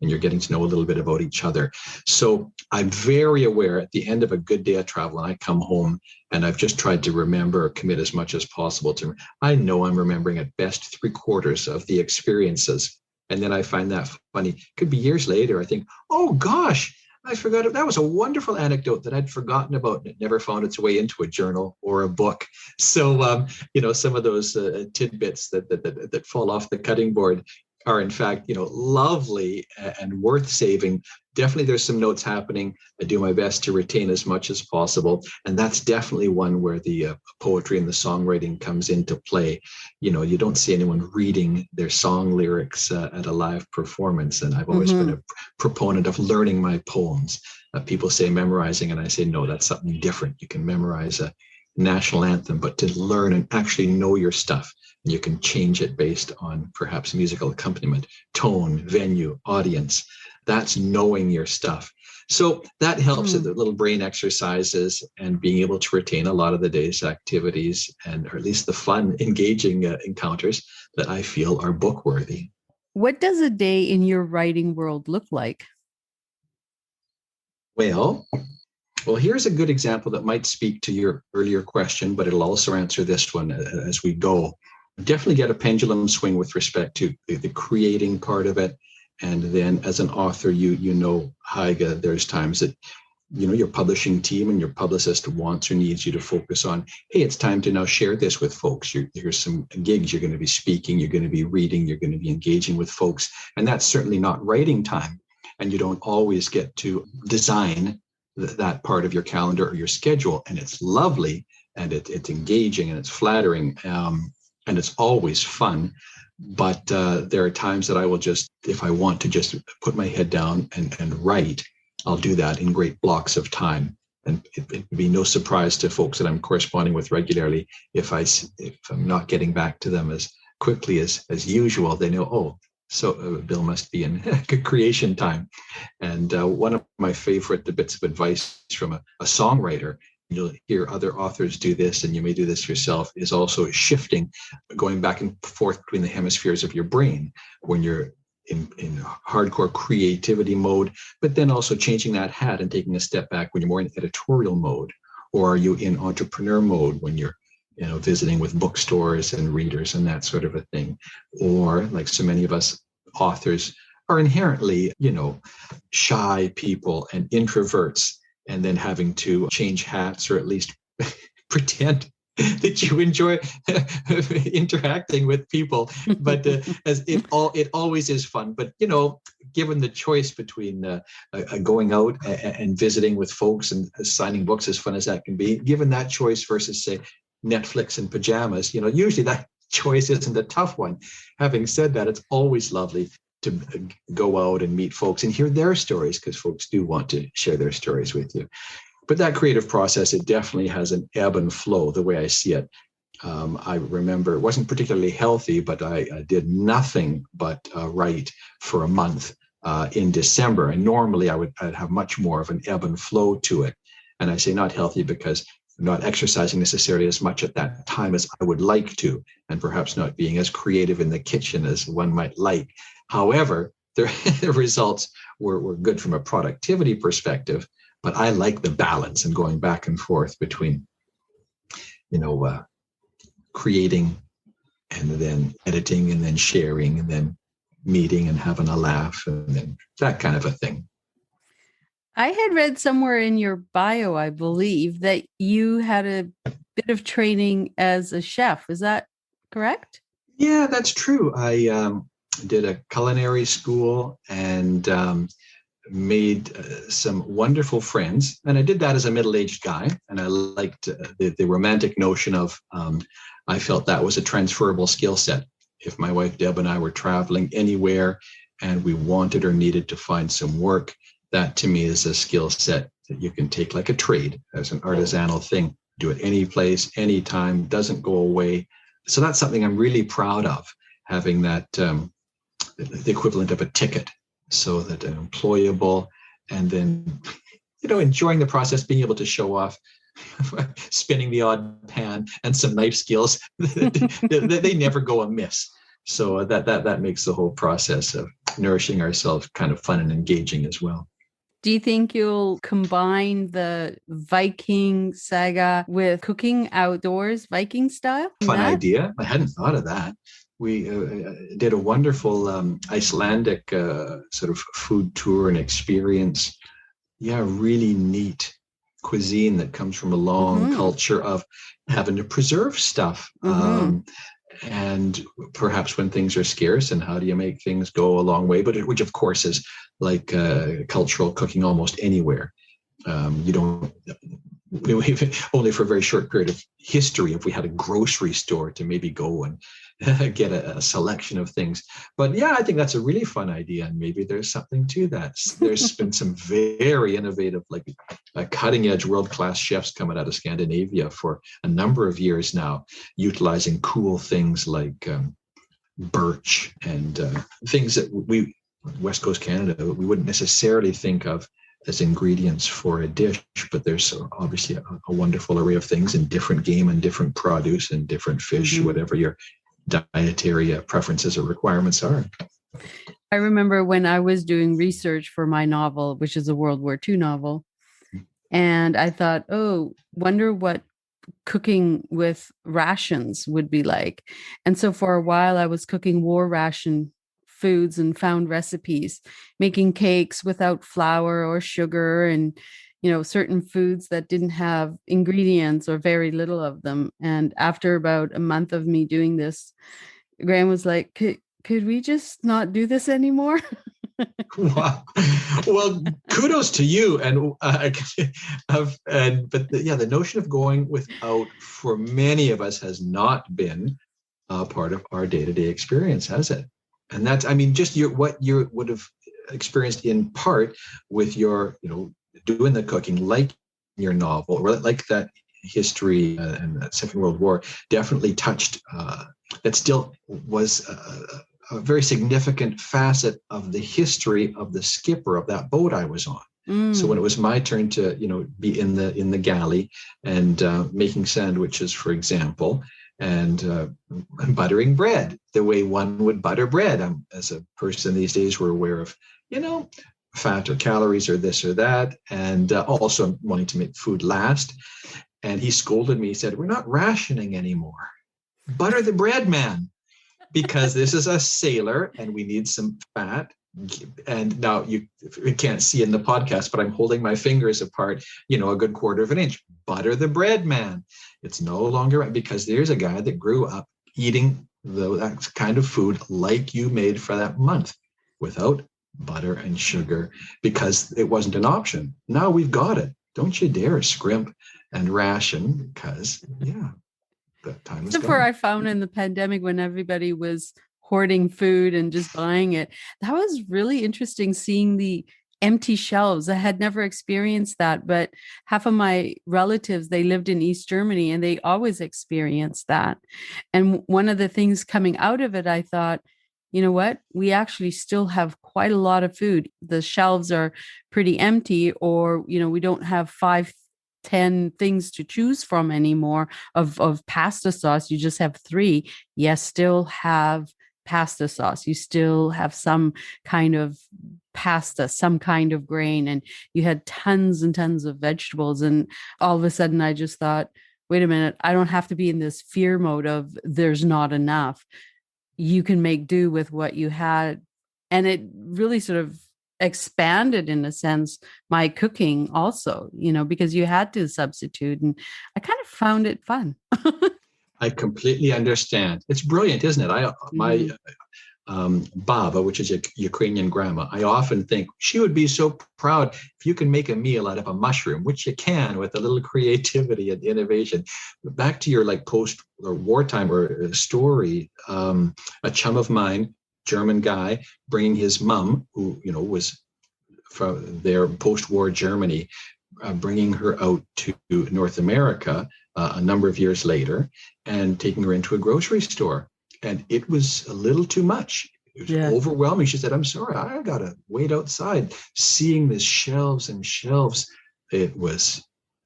and you're getting to know a little bit about each other. So I'm very aware at the end of a good day of travel, and I come home and I've just tried to remember, commit as much as possible to, I know I'm remembering at best 3/4 of the experiences. And then I find that funny. Could be years later, I think, oh gosh, I forgot it. That was a wonderful anecdote that I'd forgotten about, and it never found its way into a journal or a book. So, some of those tidbits that fall off the cutting board are, in fact, lovely and worth saving. Definitely, there's some notes happening. I do my best to retain as much as possible, and that's definitely one where the poetry and the songwriting comes into play. You don't see anyone reading their song lyrics at a live performance, and I've always been a proponent of learning my poems. People say memorizing, and I say no, that's something different. You can memorize a national anthem, but to learn and actually know your stuff, and you can change it based on perhaps musical accompaniment, tone, venue, audience. That's knowing your stuff. So that helps with the little brain exercises and being able to retain a lot of the day's activities, and or at least the fun, engaging encounters that I feel are book worthy. What does a day in your writing world look like? Well, here's a good example that might speak to your earlier question, but it'll also answer this one as we go. Definitely get a pendulum swing with respect to the creating part of it. And then as an author, Haiga, there's times that, your publishing team and your publicist wants or needs you to focus on, hey, it's time to now share this with folks. Here's some gigs. You're going to be speaking, you're going to be reading, you're going to be engaging with folks. And that's certainly not writing time. And you don't always get to design that part of your calendar or your schedule. And it's lovely, and it's engaging, and it's flattering, and it's always fun. But there are times that I will just, if I want to just put my head down and write, I'll do that in great blocks of time. And it would be no surprise to folks that I'm corresponding with regularly if I'm not getting back to them as quickly as usual. They know, so Bill must be in creation time. And one of my favorite bits of advice from a songwriter, you'll hear other authors do this, and you may do this yourself, is also shifting, going back and forth between the hemispheres of your brain when you're in hardcore creativity mode, but then also changing that hat and taking a step back when you're more in editorial mode, or are you in entrepreneur mode when you're visiting with bookstores and readers and that sort of a thing. Or like so many of us authors are inherently, shy people and introverts, and then having to change hats or at least pretend that you enjoy interacting with people. But as it always is fun. But, given the choice between going out and visiting with folks and signing books, as fun as that can be, given that choice versus, say, Netflix and pajamas, usually that choice isn't a tough one. Having said that, it's always lovely to go out and meet folks and hear their stories, because folks do want to share their stories with you. But that creative process, it definitely has an ebb and flow, the way I see it. I remember it wasn't particularly healthy, but I did nothing but write for a month in December. And normally I'd have much more of an ebb and flow to it. And I say not healthy because I'm not exercising necessarily as much at that time as I would like to, and perhaps not being as creative in the kitchen as one might like. However, the results were good from a productivity perspective, but I like the balance and going back and forth between, creating and then editing and then sharing and then meeting and having a laugh and then that kind of a thing. I had read somewhere in your bio, I believe, that you had a bit of training as a chef. Is that correct? Yeah, that's true. I did a culinary school and made some wonderful friends. And I did that as a middle-aged guy. And I liked the romantic notion of, I felt that was a transferable skill set. If my wife Deb and I were traveling anywhere and we wanted or needed to find some work, that to me is a skill set that you can take like a trade as an artisanal thing. Do it any place, anytime, doesn't go away. So that's something I'm really proud of, having that the equivalent of a ticket, so that I'm employable, and then, enjoying the process, being able to show off spinning the odd pan and some knife skills. They never go amiss. So that makes the whole process of nourishing ourselves kind of fun and engaging as well. Do you think you'll combine the Viking saga with cooking outdoors, Viking style? Fun idea. I hadn't thought of that. We did a wonderful Icelandic sort of food tour and experience really neat cuisine that comes from a long culture of having to preserve stuff. And perhaps when things are scarce, and how do you make things go a long way? But which, of course, is like cultural cooking almost anywhere. You don't, only for a very short period of history, if we had a grocery store to maybe go and get a selection of things. But yeah, I think that's a really fun idea. And maybe there's something to that. There's been some very innovative, like cutting edge world-class chefs coming out of Scandinavia for a number of years now, utilizing cool things like birch and things that we, West Coast Canada, we wouldn't necessarily think of as ingredients for a dish, but there's obviously a wonderful array of things in different game and different produce and different fish, whatever your dietary preferences or requirements are. I remember when I was doing research for my novel, which is a World War II novel, and I thought, oh, wonder what cooking with rations would be like. And so for a while, I was cooking war ration foods and found recipes, making cakes without flour or sugar, and certain foods that didn't have ingredients or very little of them. And after about a month of me doing this, Graham was like, could we just not do this anymore? Wow. Well, kudos to you. And the notion of going without for many of us has not been part of our day-to-day experience, has it? And that's, just what you would have experienced in part with your, doing the cooking, like your novel, or like that history and that Second World War definitely touched, that still was a very significant facet of the history of the skipper of that boat I was on. So when it was my turn to, be in the galley and making sandwiches, for example, and buttering bread the way one would butter bread. As a person these days, we're aware of, fat or calories or this or that, and also wanting to make food last. And he scolded me. He said, "We're not rationing anymore. Butter the bread, man, because this is a sailor and we need some fat." And now you can't see in the podcast, but I'm holding my fingers apart, a good quarter of an inch. Butter the bread, man. It's no longer, because there's a guy that grew up eating that kind of food like you made for that month, without butter and sugar, because it wasn't an option. Now we've got it. Don't you dare scrimp and ration, because that time is gone. I found in the pandemic, when everybody was hoarding food and just buying it, that was really interesting, seeing the empty shelves. I had never experienced that, but half of my relatives, they lived in East Germany, and they always experienced that. And one of the things coming out of it, I thought, you know what? We actually still have quite a lot of food. The shelves are pretty empty, or, we don't have 5-10 things to choose from anymore of pasta sauce. You just have 3. Yes, still have pasta sauce. You still have some kind of pasta, some kind of grain, and you had tons and tons of vegetables. And all of a sudden I just thought, wait a minute, I don't have to be in this fear mode of there's not enough. You can make do with what you had. And it really sort of expanded, in a sense, my cooking also, because you had to substitute, and I kind of found it fun. I completely understand. It's brilliant, isn't it? My Baba, which is a Ukrainian grandma, I often think she would be so proud if you can make a meal out of a mushroom, which you can with a little creativity and innovation. But back to your post or wartime or story, a chum of mine, German guy, bringing his mom, who was from their post-war Germany, bringing her out to North America a number of years later, and taking her into a grocery store. And it was a little too much. It was overwhelming. She said, "I'm sorry, I got to wait outside." Seeing the shelves and shelves, it was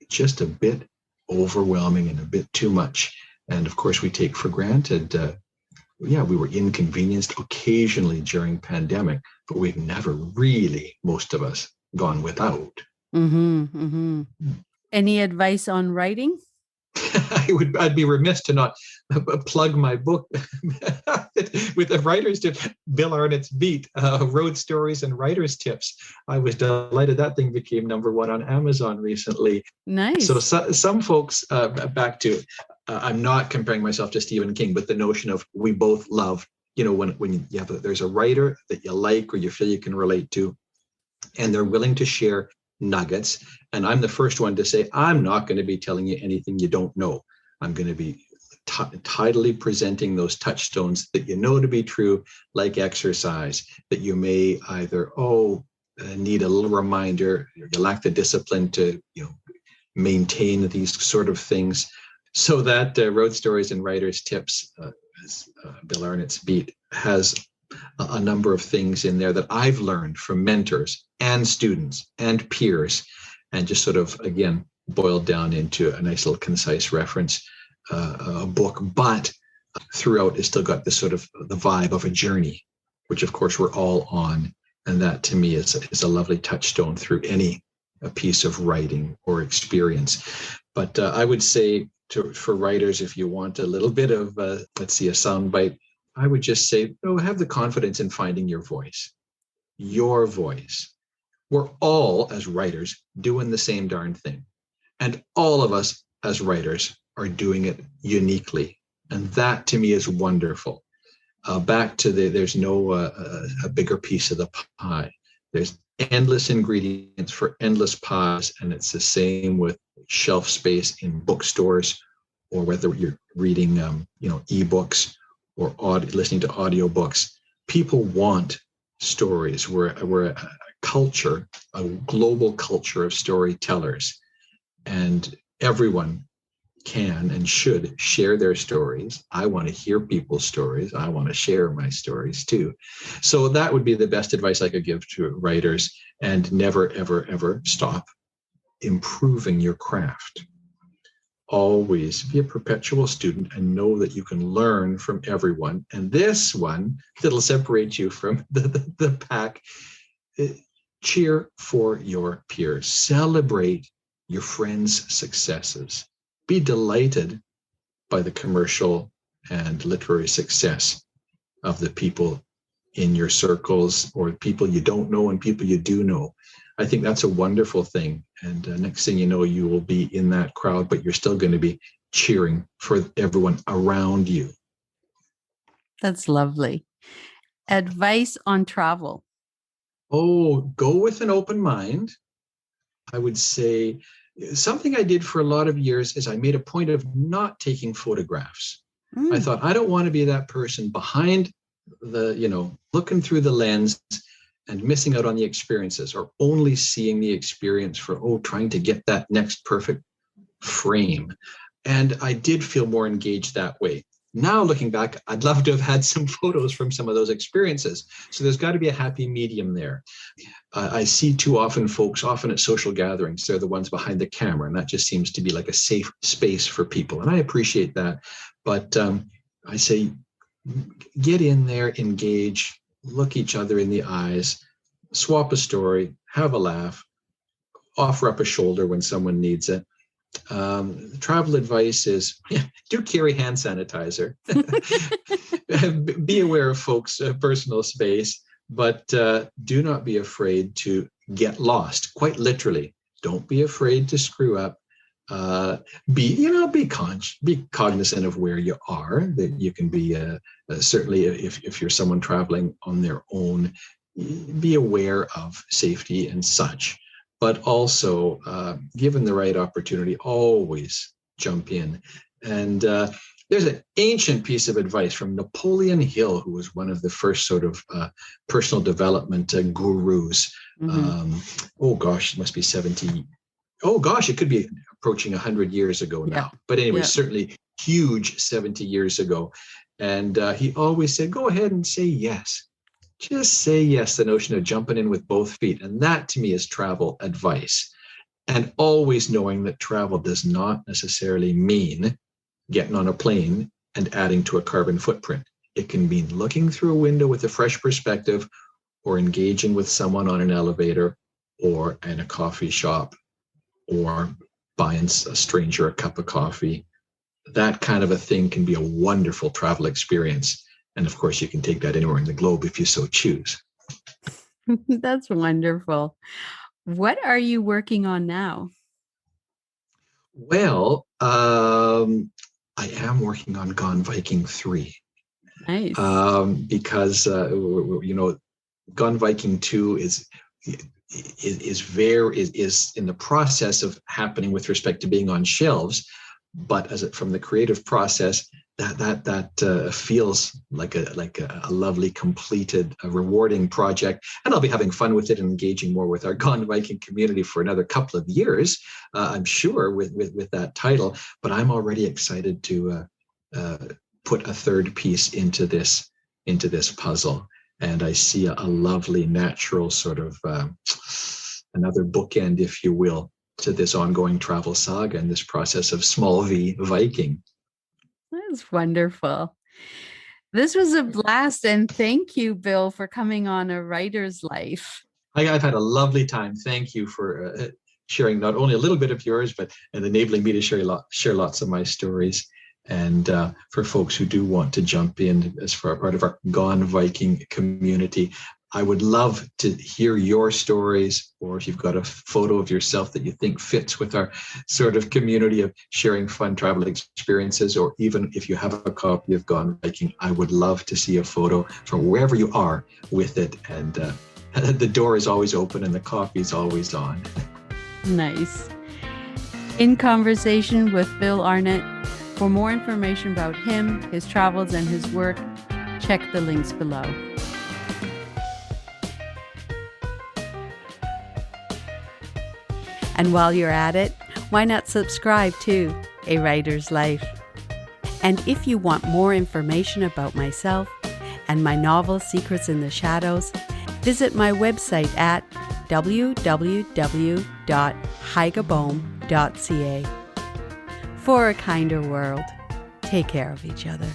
just a bit overwhelming and a bit too much. And of course, we take for granted, we were inconvenienced occasionally during pandemic, but we've never really, most of us, gone without. Any advice on writing? I'd be remiss to not plug my book. with the writer's tip, Bill Arnott's Beat, Road Stories and Writer's Tips. I was delighted that thing became #1 on Amazon recently. Nice. So some folks, back to, I'm not comparing myself to Stephen King, but the notion of we both love, when you have there's a writer that you like or you feel you can relate to, and they're willing to share nuggets. And I'm the first one to say, I'm not going to be telling you anything you don't know. I'm going to be tidily presenting those touchstones that you know to be true, like exercise, that you may either, need a little reminder, you lack the discipline to, maintain these sort of things. So that Road Stories and Writer's Tips, Bill Arnott's Beat, has a number of things in there that I've learned from mentors and students and peers, and just sort of, again, boiled down into a nice little concise reference book. But throughout, it's still got this sort of the vibe of a journey, which of course we're all on. And that to me is a lovely touchstone through a piece of writing or experience. But I would say for writers, if you want a little bit of, a soundbite, I would just say, have the confidence in finding your voice. Your voice. We're all, as writers, doing the same darn thing. And all of us as writers are doing it uniquely. And that to me is wonderful. Back to there's no a bigger piece of the pie. There's endless ingredients for endless pies. And it's the same with shelf space in bookstores, or whether you're reading, ebooks or listening to audiobooks. People want stories. We're a culture, a global culture of storytellers, and everyone can and should share their stories. I want to hear people's stories. I want to share my stories too. So that would be the best advice I could give to writers, and never, ever, ever stop improving your craft. Always be a perpetual student and know that you can learn from everyone. And this one that'll separate you from the pack, cheer for your peers. Celebrate your friends' successes. Be delighted by the commercial and literary success of the people in your circles, or people you don't know and people you do know. I think that's a wonderful thing. And next thing you know, you will be in that crowd, but you're still going to be cheering for everyone around you. That's lovely. Advice on travel. Go with an open mind. I would say something I did for a lot of years is I made a point of not taking photographs. I thought, I don't want to be that person behind looking through the lens and missing out on the experiences, or only seeing the experience for, trying to get that next perfect frame. And I did feel more engaged that way. Now, looking back, I'd love to have had some photos from some of those experiences. So there's got to be a happy medium there. I see too often folks, often at social gatherings, they're the ones behind the camera, and that just seems to be like a safe space for people. And I appreciate that. But I say, get in there, engage, look each other in the eyes, swap a story, have a laugh, offer up a shoulder when someone needs it. Travel advice is, do carry hand sanitizer. Be aware of folks' personal space, but do not be afraid to get lost. Quite literally, don't be afraid to screw up. Be cognizant of where you are. That you can be certainly if you're someone traveling on their own, be aware of safety and such. But also, given the right opportunity, always jump in. And there's an ancient piece of advice from Napoleon Hill, who was one of the first sort of personal development gurus. It must be 70. It could be approaching 100 years ago now. Yeah. But anyway, certainly huge 70 years ago. And he always said, go ahead and say yes. Just say yes, the notion of jumping in with both feet. And that to me is travel advice. And always knowing that travel does not necessarily mean getting on a plane and adding to a carbon footprint. It can mean looking through a window with a fresh perspective, or engaging with someone on an elevator or in a coffee shop, or buying a stranger a cup of coffee. That kind of a thing can be a wonderful travel experience. And of course, you can take that anywhere in the globe if you so choose. That's wonderful. What are you working on now? Well, I am working on Gone Viking III. Nice. Because Gone Viking II is in the process of happening with respect to being on shelves, but from the creative process, that feels like a lovely, completed, a rewarding project, and I'll be having fun with it and engaging more with our Gone Viking community for another couple of years, I'm sure, with that title. But I'm already excited to put a third piece into this puzzle, and I see a lovely, natural sort of another bookend, if you will, to this ongoing travel saga and this process of small v Viking. That's wonderful. This was a blast, and thank you, Bill, for coming on A Writer's Life. I've had a lovely time. Thank you for sharing not only a little bit of yours, but enabling me to share lots of my stories. And for folks who do want to jump in as far part of our Gone Viking community, I would love to hear your stories, or if you've got a photo of yourself that you think fits with our sort of community of sharing fun travel experiences, or even if you have a copy of Gone Viking, I would love to see a photo from wherever you are with it. And the door is always open and the coffee is always on. Nice. In conversation with Bill Arnott. For more information about him, his travels, and his work, check the links below. And while you're at it, why not subscribe to A Writer's Life? And if you want more information about myself and my novel Secrets in the Shadows, visit my website at www.heigabome.ca. For a kinder world, take care of each other.